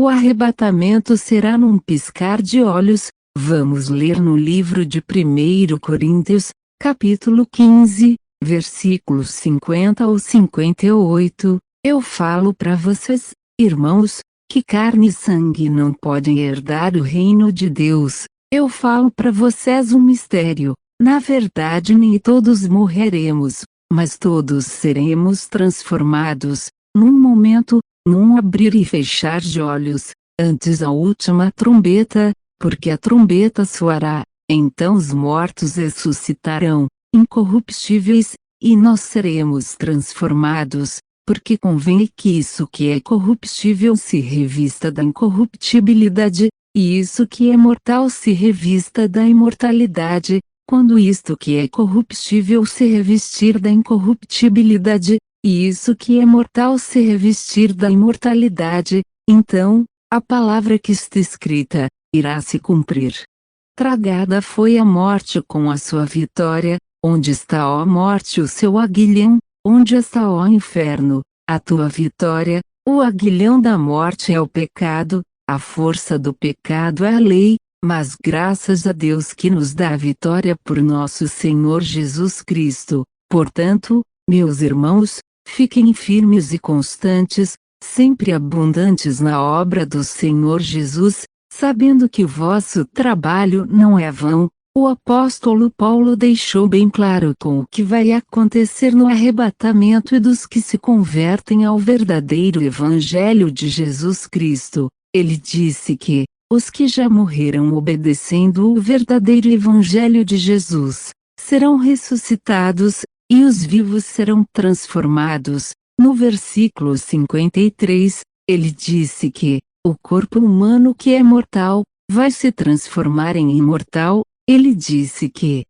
O arrebatamento será num piscar de olhos. Vamos ler no livro de 1 Coríntios, capítulo 15, versículos 50 ou 58. Eu falo para vocês, irmãos, que carne e sangue não podem herdar o reino de Deus. Eu falo para vocês um mistério. Na verdade, nem todos morreremos, mas todos seremos transformados, num momento, num abrir e fechar de olhos, antes da última trombeta, porque a trombeta soará, então os mortos ressuscitarão, incorruptíveis, e nós seremos transformados, porque convém que isso que é corruptível se revista da incorruptibilidade, e isso que é mortal se revista da imortalidade. Quando isto que é corruptível se revestir da incorruptibilidade, e isso que é mortal se revestir da imortalidade, então, a palavra que está escrita, irá se cumprir. Tragada foi a morte com a sua vitória. Onde está, ó morte, o seu aguilhão? Onde está, ó inferno, a tua vitória? O aguilhão da morte é o pecado, a força do pecado é a lei, mas graças a Deus que nos dá a vitória por nosso Senhor Jesus Cristo. Portanto, meus irmãos, fiquem firmes e constantes, sempre abundantes na obra do Senhor Jesus, sabendo que o vosso trabalho não é vão. O apóstolo Paulo deixou bem claro com o que vai acontecer no arrebatamento e dos que se convertem ao verdadeiro Evangelho de Jesus Cristo. Ele disse que os que já morreram obedecendo o verdadeiro Evangelho de Jesus serão ressuscitados, e os vivos serão transformados. No versículo 53, ele disse que o corpo humano que é mortal vai se transformar em imortal. Ele disse que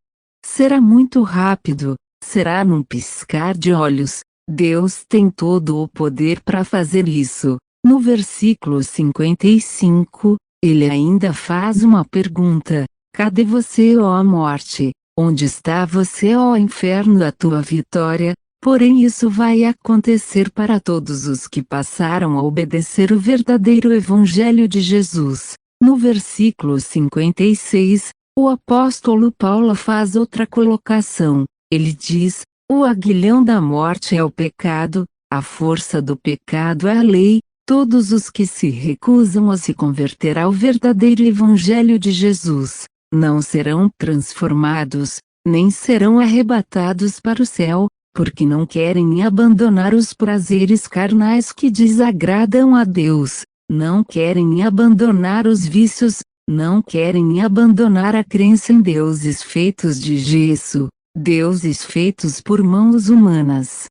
será muito rápido, será num piscar de olhos. Deus tem todo o poder para fazer isso. No versículo 55, ele ainda faz uma pergunta: cadê você, ó morte? Onde está você, ó inferno, a tua vitória? Porém isso vai acontecer para todos os que passaram a obedecer o verdadeiro Evangelho de Jesus. No versículo 56, o apóstolo Paulo faz outra colocação. Ele diz: o aguilhão da morte é o pecado, a força do pecado é a lei. Todos os que se recusam a se converter ao verdadeiro Evangelho de Jesus, não serão transformados, nem serão arrebatados para o céu, porque não querem abandonar os prazeres carnais que desagradam a Deus, não querem abandonar os vícios, não querem abandonar a crença em deuses feitos de gesso, deuses feitos por mãos humanas.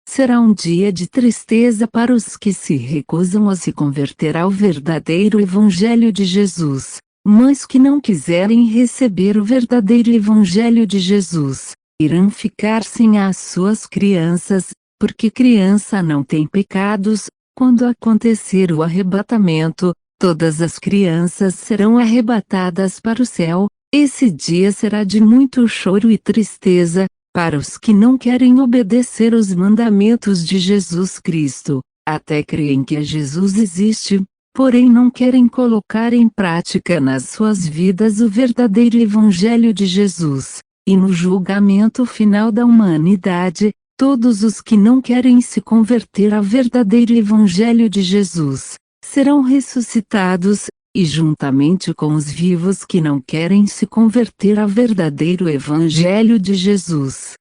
Será um dia de tristeza para os que se recusam a se converter ao verdadeiro Evangelho de Jesus, mas que não quiserem receber o verdadeiro Evangelho de Jesus, irão ficar sem as suas crianças, porque criança não tem pecados. Quando acontecer o arrebatamento, todas as crianças serão arrebatadas para o céu. Esse dia será de muito choro e tristeza, para os que não querem obedecer os mandamentos de Jesus Cristo, até creem que Jesus existe, porém não querem colocar em prática nas suas vidas o verdadeiro Evangelho de Jesus. E no julgamento final da humanidade, todos os que não querem se converter ao verdadeiro Evangelho de Jesus serão ressuscitados, e juntamente com os vivos que não querem se converter ao verdadeiro Evangelho de Jesus,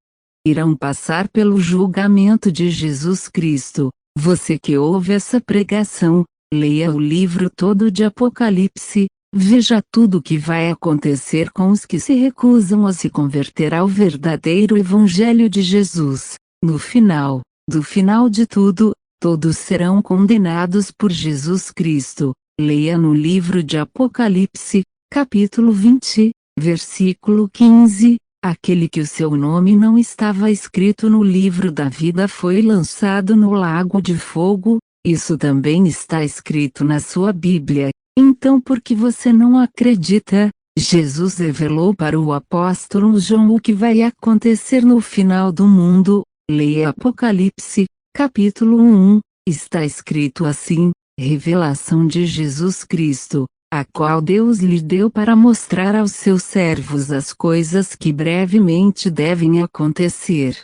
irão passar pelo julgamento de Jesus Cristo. Você que ouve essa pregação, leia o livro todo de Apocalipse, veja tudo o que vai acontecer com os que se recusam a se converter ao verdadeiro Evangelho de Jesus. No final, do final de tudo, todos serão condenados por Jesus Cristo. Leia no livro de Apocalipse, capítulo 20, versículo 15, aquele que o seu nome não estava escrito no livro da vida foi lançado no lago de fogo. Isso também está escrito na sua Bíblia. Então por que você não acredita? Jesus revelou para o apóstolo João o que vai acontecer no final do mundo. Leia Apocalipse, capítulo 1, está escrito assim: revelação de Jesus Cristo, a qual Deus lhe deu para mostrar aos seus servos as coisas que brevemente devem acontecer.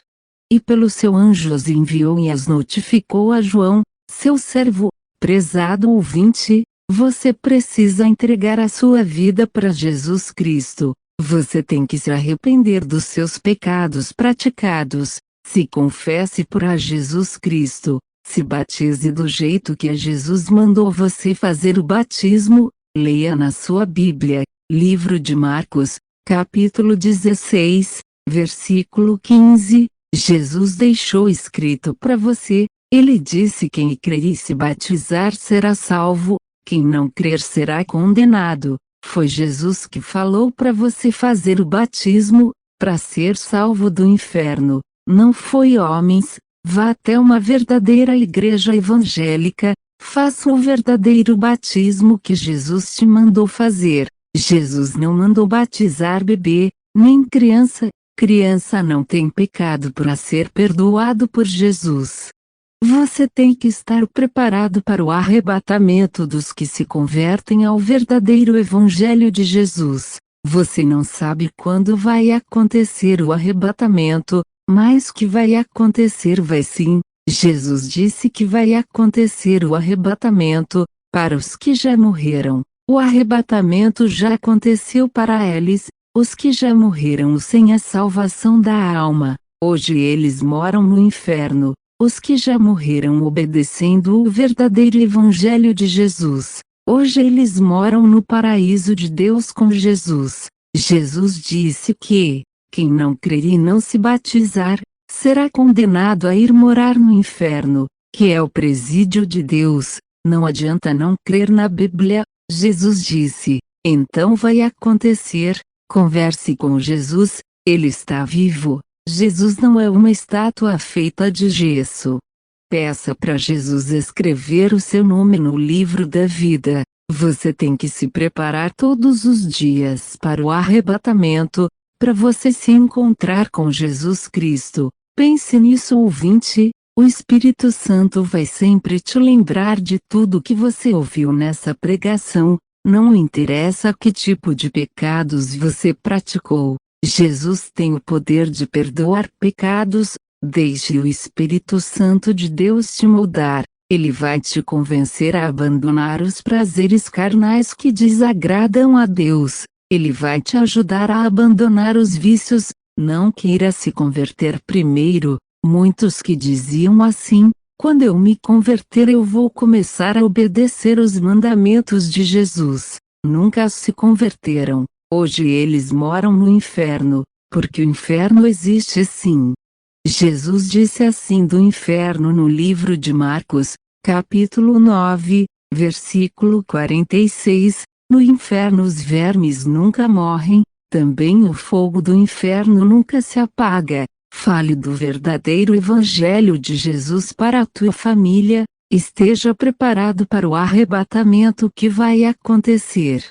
E pelo seu anjo os enviou e as notificou a João, seu servo. Prezado ouvinte, você precisa entregar a sua vida para Jesus Cristo. Você tem que se arrepender dos seus pecados praticados, se confesse para Jesus Cristo, se batize do jeito que Jesus mandou você fazer o batismo. Leia na sua Bíblia, livro de Marcos, capítulo 16, versículo 15, Jesus deixou escrito para você, ele disse: quem crer e se batizar será salvo, quem não crer será condenado. Foi Jesus que falou para você fazer o batismo, para ser salvo do inferno, não foi homens. Vá até uma verdadeira igreja evangélica, faça o verdadeiro batismo que Jesus te mandou fazer. Jesus não mandou batizar bebê, nem criança. Criança não tem pecado para ser perdoado por Jesus. Você tem que estar preparado para o arrebatamento dos que se convertem ao verdadeiro evangelho de Jesus. Você não sabe quando vai acontecer o arrebatamento, mas que vai acontecer vai sim. Jesus disse que vai acontecer o arrebatamento, para os que já morreram. O arrebatamento já aconteceu para eles, os que já morreram sem a salvação da alma. Hoje eles moram no inferno, os que já morreram obedecendo o verdadeiro evangelho de Jesus. Hoje eles moram no paraíso de Deus com Jesus. Jesus disse que quem não crer e não se batizar, será condenado a ir morar no inferno, que é o presídio de Deus. Não adianta não crer na Bíblia, Jesus disse. Então vai acontecer, converse com Jesus, ele está vivo. Jesus não é uma estátua feita de gesso. Peça para Jesus escrever o seu nome no livro da vida. Você tem que se preparar todos os dias para o arrebatamento, para você se encontrar com Jesus Cristo. Pense nisso, ouvinte, o Espírito Santo vai sempre te lembrar de tudo que você ouviu nessa pregação, não interessa que tipo de pecados você praticou, Jesus tem o poder de perdoar pecados. Deixe o Espírito Santo de Deus te moldar, ele vai te convencer a abandonar os prazeres carnais que desagradam a Deus. Ele vai te ajudar a abandonar os vícios. Não queira se converter primeiro. Muitos que diziam assim: quando eu me converter eu vou começar a obedecer os mandamentos de Jesus. Nunca se converteram. Hoje eles moram no inferno, porque o inferno existe sim. Jesus disse assim do inferno no livro de Marcos, capítulo 9, versículo 46. No inferno os vermes nunca morrem, também o fogo do inferno nunca se apaga. Fale do verdadeiro evangelho de Jesus para a tua família, esteja preparado para o arrebatamento que vai acontecer.